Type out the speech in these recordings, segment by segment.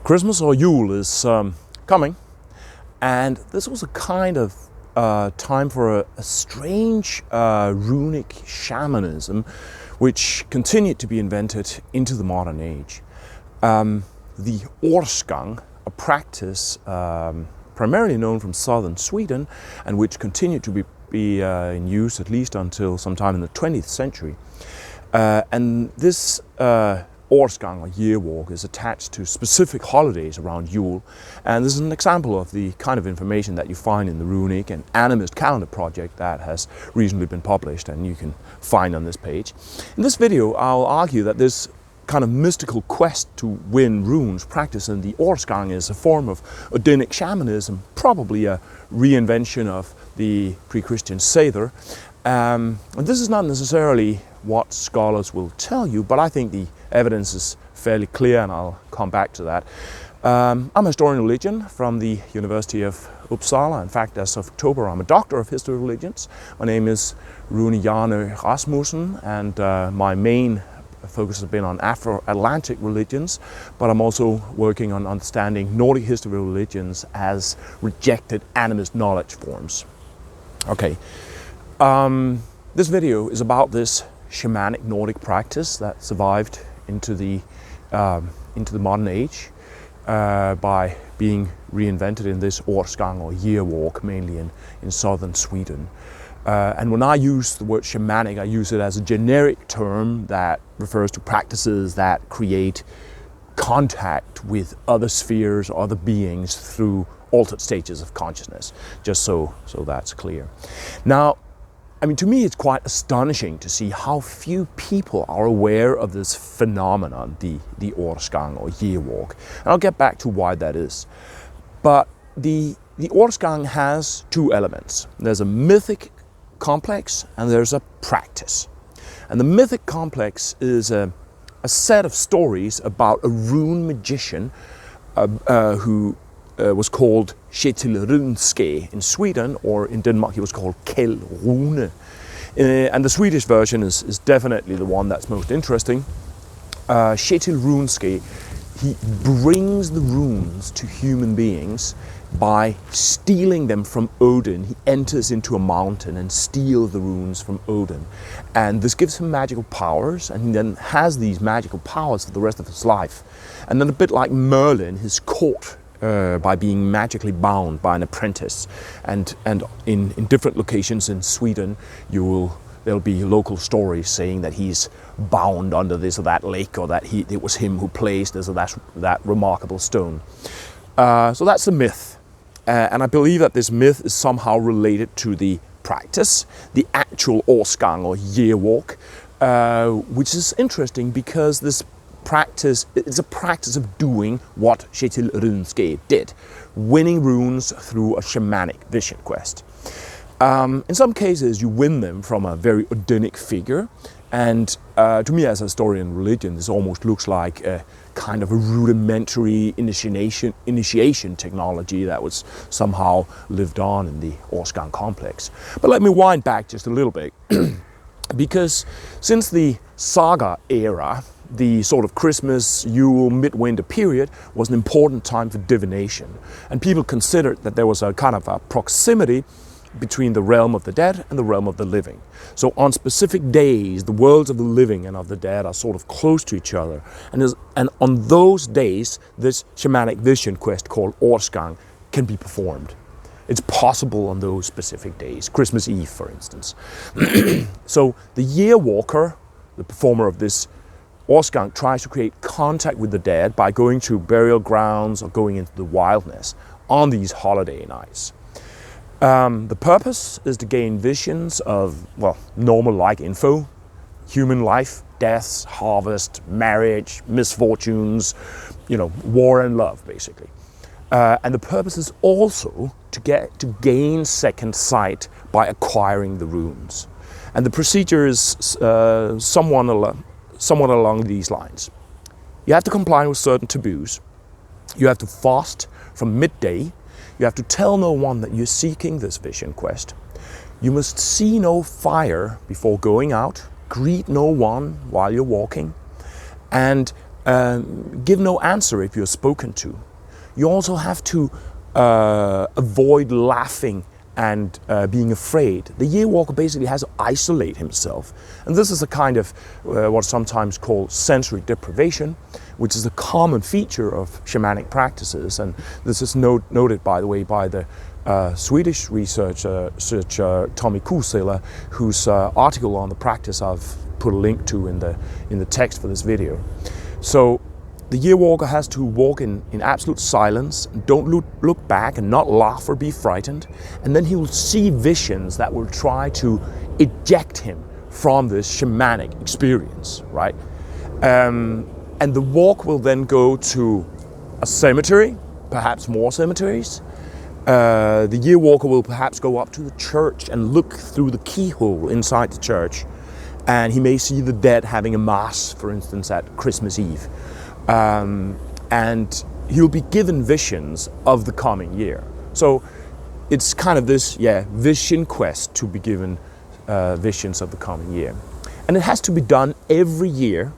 Christmas or Yule is coming, and this was a kind of time for a strange runic shamanism which continued to be invented into the modern age. The årsgang, a practice primarily known from southern Sweden and which continued to be in use at least until sometime in the 20th century. And this årsgang or year walk is attached to specific holidays around Yule, and this is an example of the kind of information that you find in the runic and animist calendar project that has recently been published and you can find on this page. In this video I'll argue that this kind of mystical quest to win runes practice in the årsgang is a form of Nordic shamanism, probably a reinvention of the pre-Christian Sather. And this is not necessarily what scholars will tell you, but I think the evidence is fairly clear, and I'll come back to that. I'm a historian of religion from the University of Uppsala. In fact, as of October, I'm a doctor of history of religions. My name is Rune Jarne Rasmussen, and my main focus has been on Afro-Atlantic religions, but I'm also working on understanding Nordic history of religions as rejected animist knowledge forms. Okay. This video is about this shamanic Nordic practice that survived into the modern age by being reinvented in this årsgang or year walk, mainly in southern Sweden. And when I use the word shamanic, I use it as a generic term that refers to practices that create contact with other spheres or other beings through altered stages of consciousness, just so that's clear. Now, I mean, to me, it's quite astonishing to see how few people are aware of this phenomenon, the årsgang or year walk. And I'll get back to why that is. But the årsgang has two elements. There's a mythic complex and there's a practice. And the mythic complex is a set of stories about a rune magician who was called Kjetil Runske in Sweden, or in Denmark he was called Kjell Rune. And the Swedish version is definitely the one that's most interesting. Kjetil Runske, he brings the runes to human beings by stealing them from Odin. He enters into a mountain and steals the runes from Odin. And this gives him magical powers, and he then has these magical powers for the rest of his life. And then a bit like Merlin, his court by being magically bound by an apprentice, and in different locations in Sweden there'll be local stories saying that he's bound under this or that lake, or that it was him who placed this or that remarkable stone. So that's the myth, and I believe that this myth is somehow related to the practice, the actual årsgang or year walk, which is interesting because this practice is a practice of doing what Kjetil Runske did, winning runes through a shamanic vision quest. In some cases you win them from a very Odinic figure, and to me as a historian of religion this almost looks like a kind of a rudimentary initiation technology that was somehow lived on in the årsgang complex. But let me wind back just a little bit because since the saga era, the sort of Christmas, Yule, midwinter period was an important time for divination, and people considered that there was a kind of a proximity between the realm of the dead and the realm of the living. So on specific days, the worlds of the living and of the dead are sort of close to each other, and on those days this shamanic vision quest called årsgang can be performed. It's possible on those specific days, Christmas Eve for instance. So the year walker, the performer of this årsgang, tries to create contact with the dead by going to burial grounds or going into the wilderness on these holiday nights. The purpose is to gain visions of, well, normal-like info, human life, deaths, harvest, marriage, misfortunes, war and love, basically. And the purpose is also to gain second sight by acquiring the runes. And the procedure is somewhat along these lines. You have to comply with certain taboos. You have to fast from midday. You have to tell no one that you're seeking this vision quest. You must see no fire before going out, greet no one while you're walking, and give no answer if you're spoken to. You also have to avoid laughing and being afraid. The year walker basically has to isolate himself. And this is a kind of what's sometimes called sensory deprivation, which is a common feature of shamanic practices. And this is noted, by the way, by the Swedish researcher Tommy Kuusela, whose article on the practice I've put a link to in the text for this video. So the year walker has to walk in absolute silence, don't look back and not laugh or be frightened, and then he will see visions that will try to eject him from this shamanic experience, right? And the walk will then go to a cemetery, perhaps more cemeteries. The year walker will perhaps go up to the church and look through the keyhole inside the church, and he may see the dead having a mass, for instance, at Christmas Eve. And he'll be given visions of the coming year. So it's kind of this, vision quest to be given visions of the coming year. And it has to be done every year.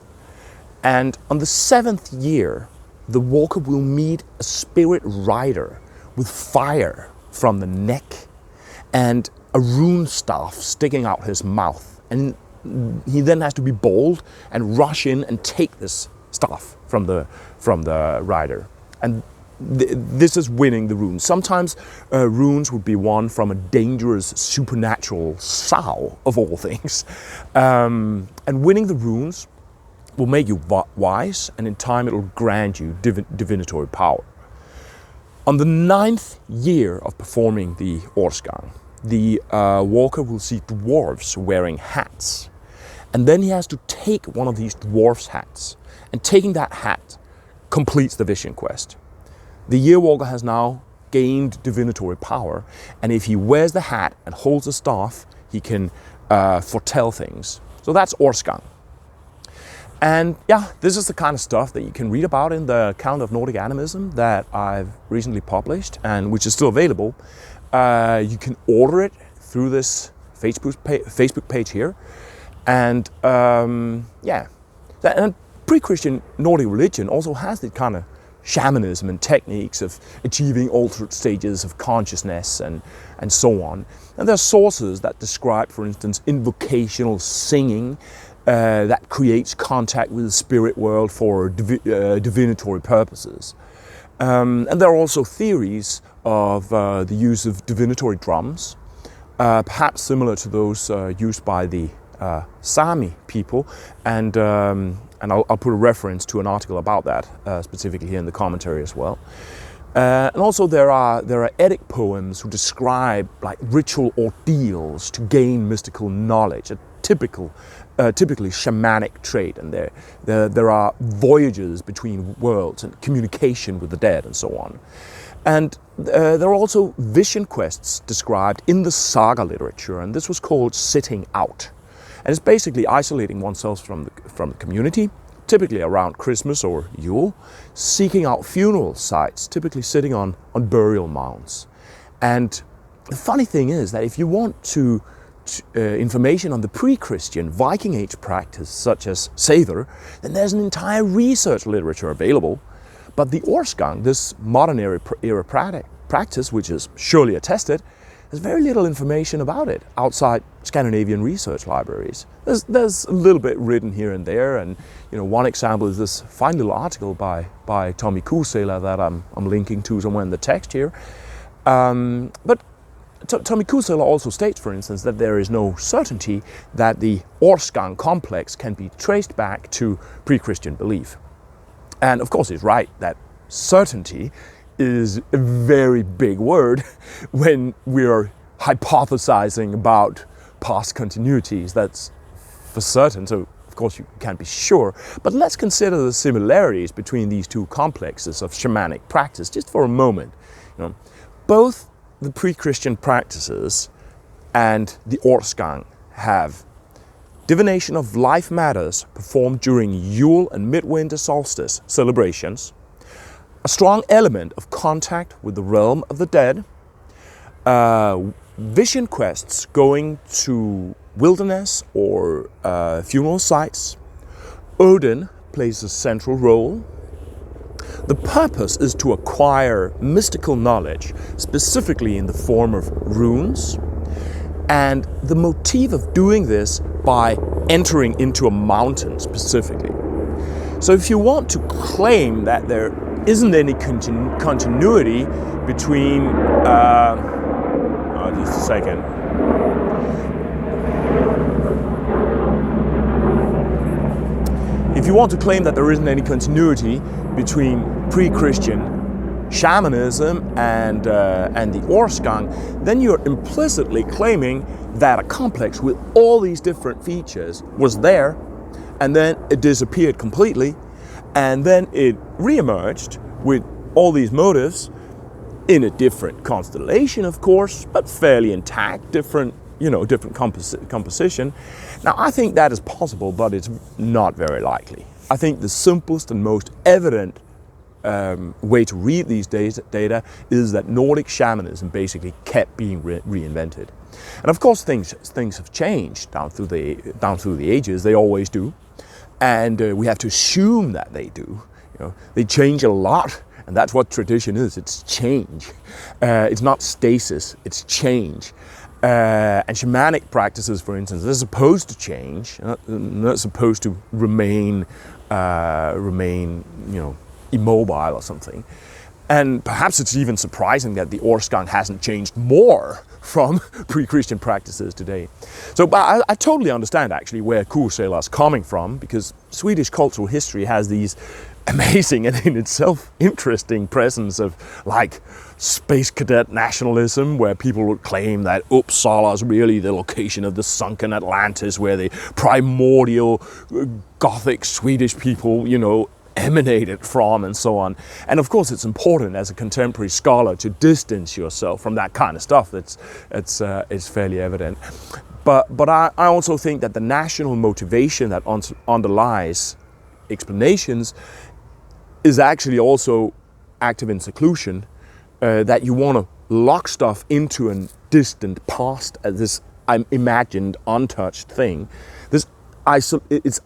And on the 7th year, the walker will meet a spirit rider with fire from the neck and a rune staff sticking out his mouth. And he then has to be bold and rush in and take this staff from the rider, and this is winning the runes. Sometimes runes would be won from a dangerous supernatural sow, of all things, and winning the runes will make you wise, and in time it will grant you divinatory power. On the 9th year of performing the årsgang, the walker will see dwarves wearing hats, and then he has to take one of these dwarves' hats. And taking that hat completes the vision quest. The year walker has now gained divinatory power, and if he wears the hat and holds the staff, he can foretell things. So that's årsgang. And this is the kind of stuff that you can read about in the account of Nordic Animism that I've recently published, and which is still available. You can order it through this Facebook page here. And and pre-Christian Nordic religion also has the kind of shamanism and techniques of achieving altered stages of consciousness and so on. And there are sources that describe, for instance, invocational singing that creates contact with the spirit world for divinatory purposes. And there are also theories of the use of divinatory drums, perhaps similar to those used by the Sami people, and I'll put a reference to an article about that specifically here in the commentary as well. And also there are Eddic poems who describe like ritual ordeals to gain mystical knowledge, a typically shamanic trait, and there are voyages between worlds and communication with the dead and so on. And there are also vision quests described in the saga literature, and this was called sitting out. And it's basically isolating oneself from the community, typically around Christmas or Yule, seeking out funeral sites, typically sitting on burial mounds. And the funny thing is that if you want information on the pre-Christian Viking Age practice, such as Seidr, then there's an entire research literature available. But the årsgang, this modern era practice, which is surely attested, there's very little information about it outside Scandinavian research libraries. There's a little bit written here and there, and one example is this fine little article by Tommy Kuusela that I'm linking to somewhere in the text here. But Tommy Kuusela also states, for instance, that there is no certainty that the årsgang complex can be traced back to pre-Christian belief. And of course he's right that certainty is a very big word when we're hypothesizing about past continuities. That's for certain, so of course you can't be sure. But let's consider the similarities between these two complexes of shamanic practice just for a moment. Both the pre-Christian practices and the årsgang have divination of life matters performed during Yule and midwinter solstice celebrations, a strong element of contact with the realm of the dead, vision quests going to wilderness or funeral sites, Odin plays a central role. The purpose is to acquire mystical knowledge, specifically in the form of runes, and the motive of doing this by entering into a mountain specifically. So if you want to claim that there isn't any continuity between, just a second. If you want to claim that there isn't any continuity between pre-Christian shamanism and the årsgang, then you're implicitly claiming that a complex with all these different features was there, and then it disappeared completely, and then it re-emerged with all these motives in a different constellation, of course, but fairly intact, different composition. Now, I think that is possible, but it's not very likely. I think the simplest and most evident way to read these data is that Nordic shamanism basically kept being reinvented. And of course, things have changed down through the ages. They always do, and we have to assume that they do. They change a lot, and that's what tradition is. It's change. It's not stasis. It's change. And shamanic practices, for instance, they're supposed to change, not supposed to remain, immobile or something. And perhaps it's even surprising that the årsgang hasn't changed more from pre-Christian practices today. So, but I totally understand actually where Kuusela is coming from, because Swedish cultural history has these amazing and in itself interesting presence of like space cadet nationalism, where people would claim that Uppsala is really the location of the sunken Atlantis, where the primordial Gothic Swedish people, emanated from, and so on. And of course, it's important as a contemporary scholar to distance yourself from that kind of stuff. It's fairly evident. But I also think that the national motivation that underlies explanations is actually also active in seclusion, that you want to lock stuff into a distant past as this imagined, untouched thing. It's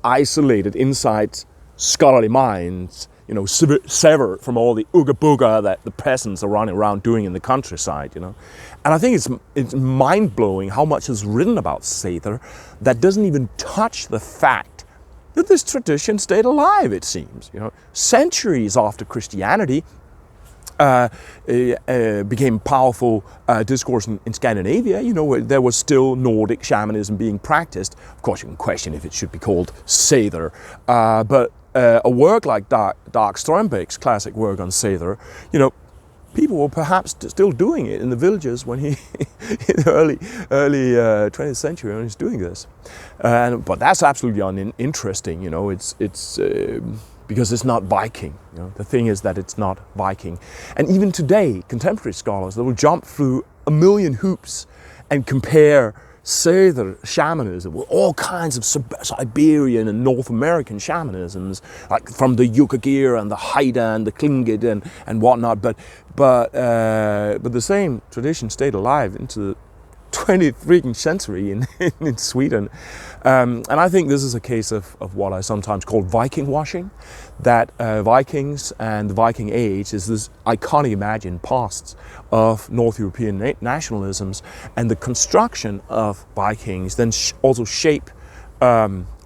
isolated inside scholarly minds, severed from all the ooga booga that the peasants are running around doing in the countryside, And I think it's mind-blowing how much is written about Seidr that doesn't even touch the fact that this tradition stayed alive, it seems. Centuries after Christianity became powerful discourse in Scandinavia, where there was still Nordic shamanism being practiced. Of course, you can question if it should be called Seidr, but a work like Dag Strömbäck's classic work on Seidr, people were perhaps still doing it in the villages when he, in the early 20th century, when he's doing this. But that's absolutely uninteresting, it's because it's not Viking. The thing is that it's not Viking. And even today, contemporary scholars, they will jump through a million hoops and compare Seidr shamanism with all kinds of Siberian and North American shamanisms, like from the Yukagir and the Haida and the Tlingit and whatnot. But the same tradition stayed alive into the 23rd century in Sweden. And I think this is a case of what I sometimes call Viking washing, that Vikings and the Viking Age is this iconic imagined past of North European nationalisms, and the construction of Vikings then also shape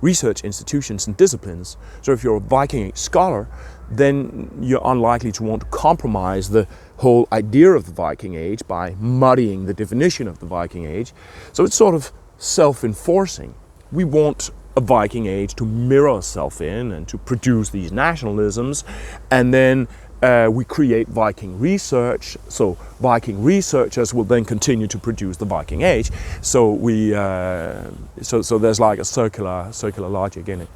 research institutions and disciplines. So if you're a Viking scholar, then you're unlikely to want to compromise the whole idea of the Viking Age by muddying the definition of the Viking Age. So it's sort of self-enforcing. We want a Viking Age to mirror itself in and to produce these nationalisms, and then we create Viking research. So Viking researchers will then continue to produce the Viking Age. So we so there's like a circular logic in it.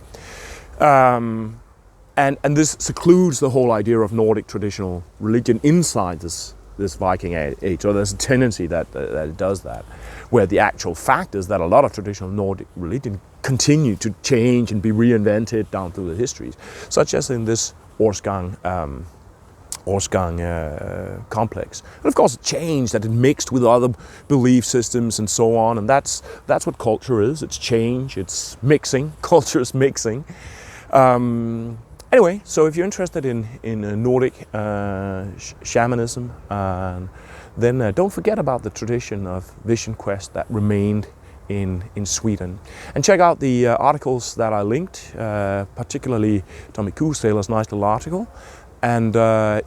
And this secludes the whole idea of Nordic traditional religion inside this Viking age, or there's a tendency that it does that, where the actual fact is that a lot of traditional Nordic religion continue to change and be reinvented down through the histories, such as in this årsgang complex. And of course it changed, that it mixed with other belief systems and so on, and that's what culture is. It's change, it's mixing, culture is mixing. Anyway, so if you're interested in Nordic shamanism, then don't forget about the tradition of vision quest that remained in Sweden. And check out the articles that I linked, particularly Tommy Kuusela's nice little article. And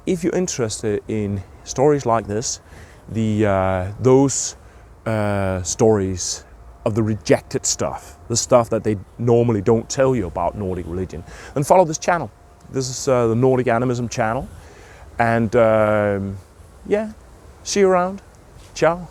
if you're interested in stories like this, those stories of the rejected stuff, the stuff that they normally don't tell you about Nordic religion, then follow this channel. This is the Nordic Animism channel. And yeah, see you around. Ciao.